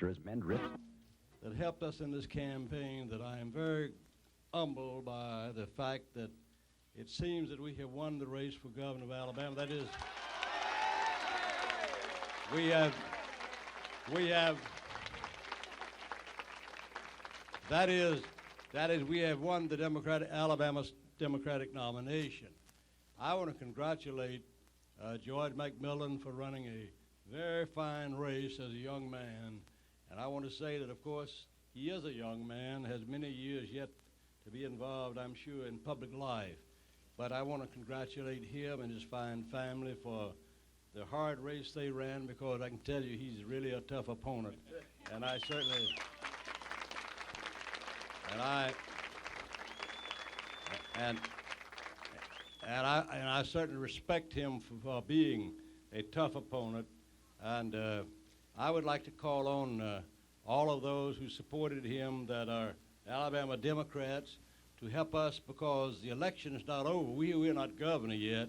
that helped us in this campaign, that I am very humbled by the fact that it seems that we have won the race for governor of Alabama. That is, we have, we have won the Alabama Democratic nomination. I want to congratulate George McMillan for running a very fine race as a young man. And I want to say that, of course, he is a young man, has many years yet to be involved, I'm sure, in public life. But I want to congratulate him and his fine family for the hard race they ran, because I can tell you he's really a tough opponent. And I certainly, and I certainly respect him for being a tough opponent. And I would like to call on all of those who supported him that are Alabama Democrats to help us, because the election is not over. We're not governor yet.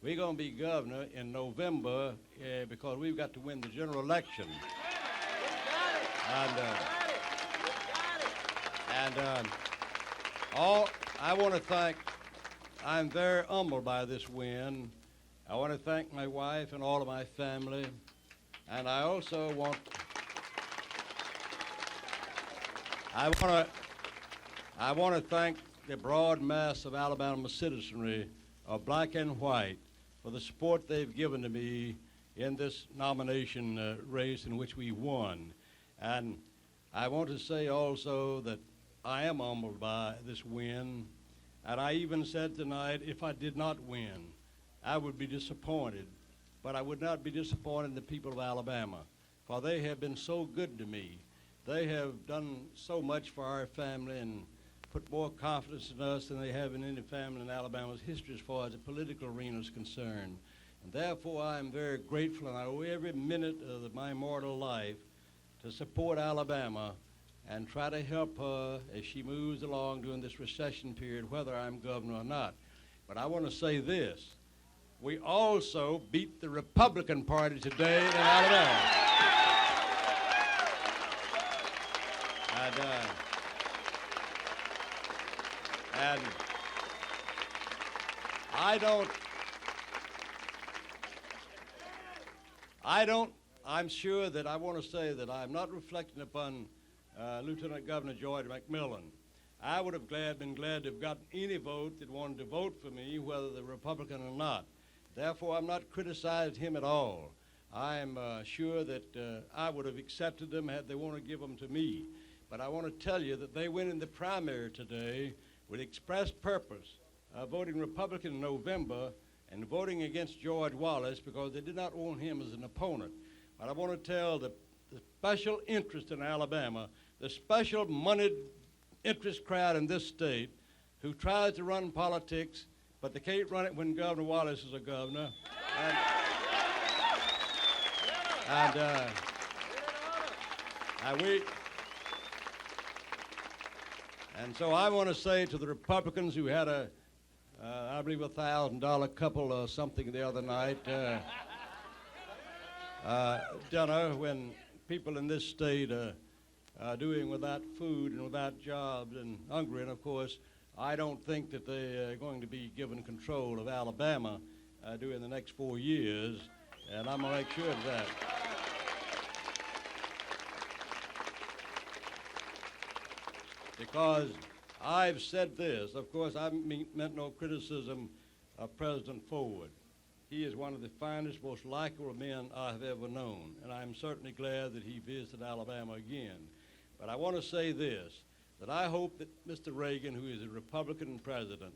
We're going to be governor in November because we've got to win the general election. I want to thank, I'm very humbled by this win. I want to thank my wife and all of my family. And I also want, I want to thank the broad mass of Alabama citizenry, of black and white, for the support they've given to me in this nomination race in which we won. And I want to say also that I am humbled by this win. And I even said tonight, if I did not win, I would be disappointed. But I would not be disappointed in the people of Alabama, for they have been so good to me. They have done so much for our family and put more confidence in us than they have in any family in Alabama's history as far as the political arena is concerned. And therefore, I am very grateful, and I owe every minute of my mortal life to support Alabama and try to help her as she moves along during this recession period, whether I'm governor or not. But I want to say this. We also beat the Republican Party today in Alabama. And I'm sure that I want to say that I'm not reflecting upon Lieutenant Governor George McMillan. I would have been glad to have gotten any vote that wanted to vote for me, whether they're Republican or not. Therefore, I'm not criticizing him at all. I'm sure that I would have accepted them had they wanted to give them to me. But I want to tell you that they went in the primary today with express purpose of voting Republican in November and voting against George Wallace because they did not want him as an opponent. But I want to tell the special interest in Alabama, the special moneyed interest crowd in this state who tries to run politics, but they can't run it when Governor Wallace is a governor. And so I want to say to the Republicans who had I believe $1,000 couple or something the other night dinner, when people in this state are doing without food and without jobs and hungry, and of course I don't think that they are going to be given control of Alabama during the next 4 years, and I'm going to make sure of that. Because I've said this, of course I meant no criticism of President Ford. He is one of the finest, most likable men I have ever known, and I'm certainly glad that he visited Alabama again. But I want to say this, that I hope that Mr. Reagan, who is a Republican president,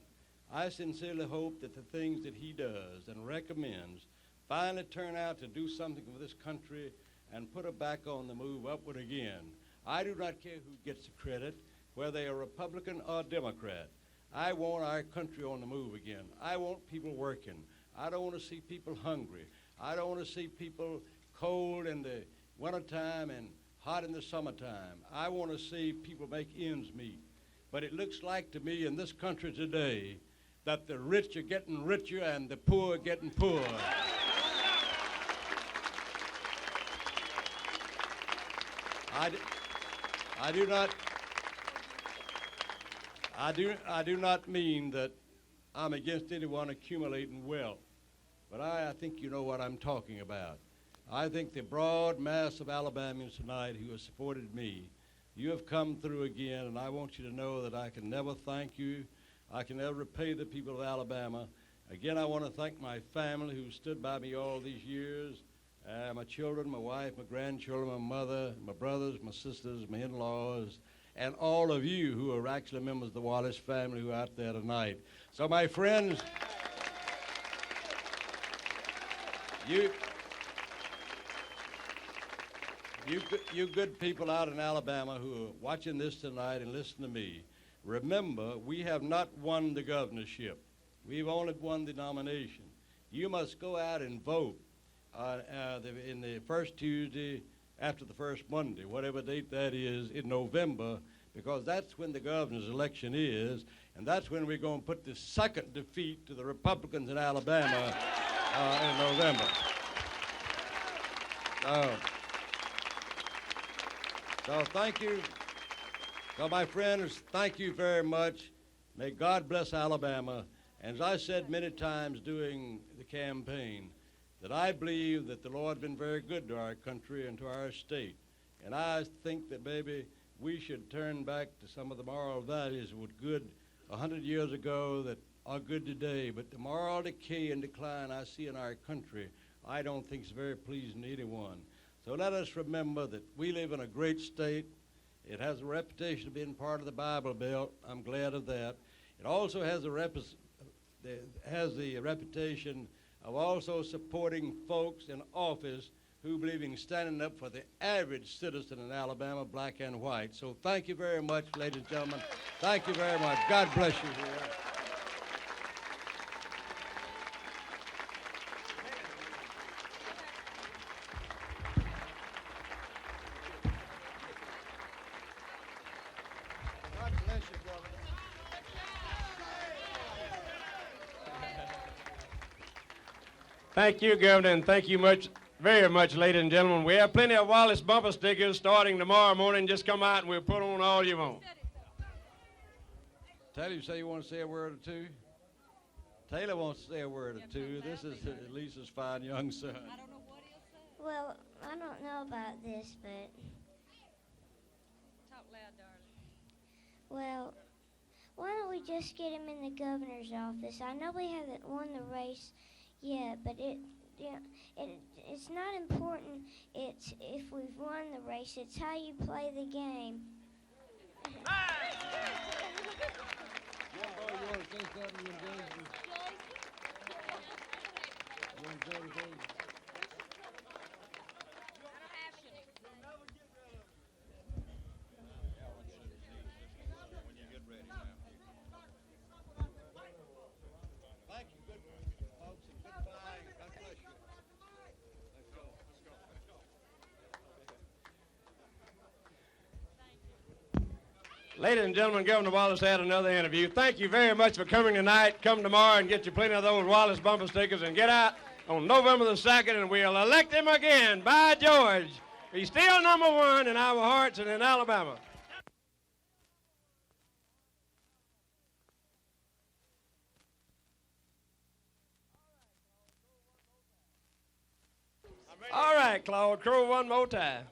I sincerely hope that the things that he does and recommends finally turn out to do something for this country and put her back on the move upward again. I do not care who gets the credit, whether they are Republican or Democrat. I want our country on the move again. I want people working. I don't want to see people hungry. I don't want to see people cold in the wintertime and hot in the summertime. I want to see people make ends meet. But it looks like to me in this country today that the rich are getting richer and the poor are getting poorer. I, d- I do not. I do not mean that I'm against anyone accumulating wealth, but I think you know what I'm talking about. I think the broad mass of Alabamians tonight who have supported me, you have come through again, and I want you to know that I can never thank you. I can never repay the people of Alabama. Again, I want to thank my family who stood by me all these years, my children, my wife, my grandchildren, my mother, my brothers, my sisters, my in-laws, and all of you who are actually members of the Wallace family who are out there tonight. So, my friends, you good people out in Alabama who are watching this tonight and listen to me, remember, we have not won the governorship. We've only won the nomination. You must go out and vote in the first Tuesday after the first Monday, whatever date that is, in November, because that's when the governor's election is, and that's when we're going to put the second defeat to the Republicans in Alabama in November. So thank you. So my friends, thank you very much. May God bless Alabama. And as I said many times during the campaign, that I believe that the Lord has been very good to our country and to our state. And I think that maybe we should turn back to some of the moral values that were good 100 years ago that are good today. But the moral decay and decline I see in our country, I don't think is very pleasing to anyone. So let us remember that we live in a great state. It has a reputation of being part of the Bible Belt. I'm glad of that. It also has the reputation of also supporting folks in office who believe in standing up for the average citizen in Alabama, black and white. So thank you very much, ladies and gentlemen. Thank you very much. God bless you here. God bless you, brother. Thank you, Governor, and thank you very much, ladies and gentlemen. We have plenty of Wallace bumper stickers starting tomorrow morning. Just come out and we'll put on all you want. Taylor, you say you want to say a word or two? Taylor wants to say a word or two. This is Lisa's fine young son. I don't know what he'll say. Well, I don't know about this, but, Talk loud, darling. well, why don't we just get him in the governor's office? I know we haven't won the race yet, but it's not important. It's if we've won the race. It's how you play the game. Jimbo, you want to say something? You want to say anything? Thank you, good folks, and goodbye. God bless you. Let's go. Ladies and gentlemen, Governor Wallace had another interview. Thank you very much for coming tonight. Come tomorrow and get you plenty of those Wallace bumper stickers and get out on November the 2nd and we'll elect him again. By George. He's still number one in our hearts and in Alabama. All right, Claude, crow one more time.